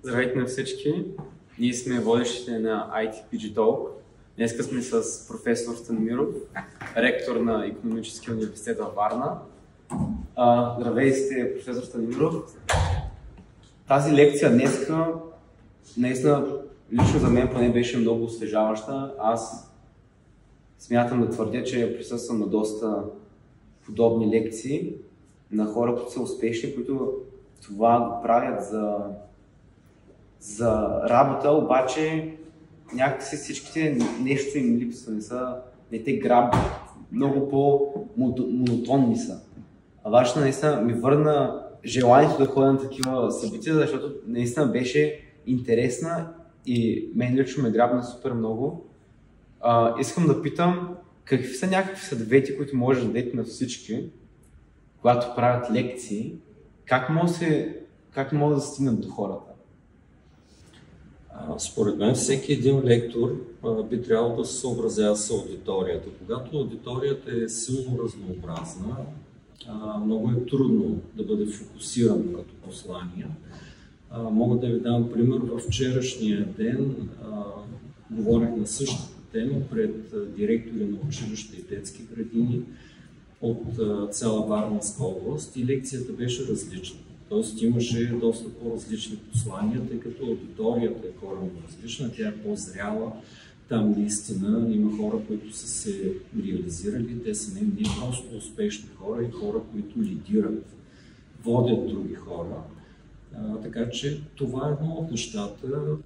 Здравейте на всички! Ние сме водещите на ITPG Talk. Днеска сме с професор Станимиров, ректор на Икономическия университет във Варна. Здравей сте, професор Станимиров! Тази лекция днеска, наистина, лично за мен поне беше много освежаваща. Аз смятам да твърдя, че присъствам на доста подобни лекции на хора, които са успешни, които това го правят за работа, обаче някакси всичките нещо им липсва, не те грабват, много по-монотонни са. А вашата наистина ми върна желанието да ходя на такива събития, защото наистина беше интересна и мен лично ме грабна супер много. Искам да питам, какви са някакви съвети, които може да дадете на всички, когато правят лекции, как могат да стигнат до хората? Според мен всеки един лектор би трябвало да се съобразява с аудиторията. Когато аудиторията е силно разнообразна, много е трудно да бъде фокусиран като послание. Мога да ви дам пример. Във вчерашния ден говорих на същата тема пред директори на училища и детски градини от цяла Варненска област и лекцията беше различна. Тоест имаше доста по-различни послания, тъй като аудиторията е коренно различна, тя е по-зряла. Там наистина има хора, които са се реализирали, те са не просто успешни хора и хора, които лидират, водят други хора. Така че това е едно от нещата.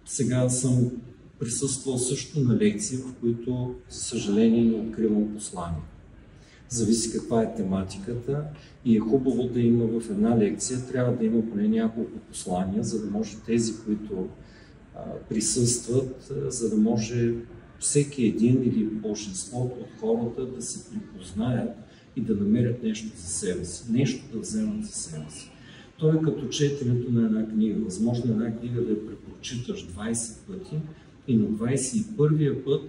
Сега съм присъствал също на лекции, в които, за съжаление, не откривам послания. Зависи каква е тематиката и е хубаво да има в една лекция, трябва да има поне няколко послания, за да може тези, които присъстват, за да може всеки един или большинството от хората да се припознаят и да намерят нещо за себе си, нещо да вземат за себе си. То е като четенето на една книга. Възможно една книга да я препрочиташ 20 пъти и на 21-я път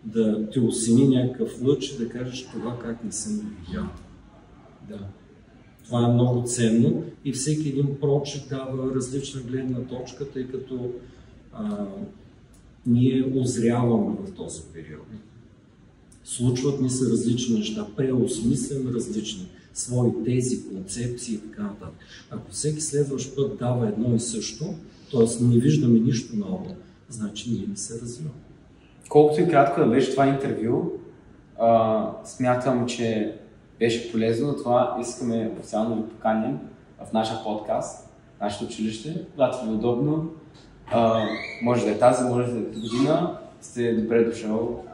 да те осени някакъв лъч и да кажеш това как не съм го видял. Да. Това е много ценно и всеки един прочит дава различна гледна точка, тъй като ние озряваме в този период. Случват ни се различни неща, преосмисляме различни свои тези, концепции и така нататък. Ако всеки следващ път дава едно и също, т.е. не виждаме нищо ново, значи ние не се развиваме. Колкото и кратко да беше това интервю, смятам, че беше полезно, затова искаме официално да ви поканим в нашия подкаст, в нашето училище, когато ви е удобно. Може да е тази, може да е година, сте добре дошъл,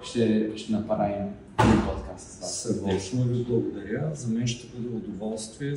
ще направим един подкаст с вас. Сърдечно ви благодаря, за мен ще бъде удоволствие.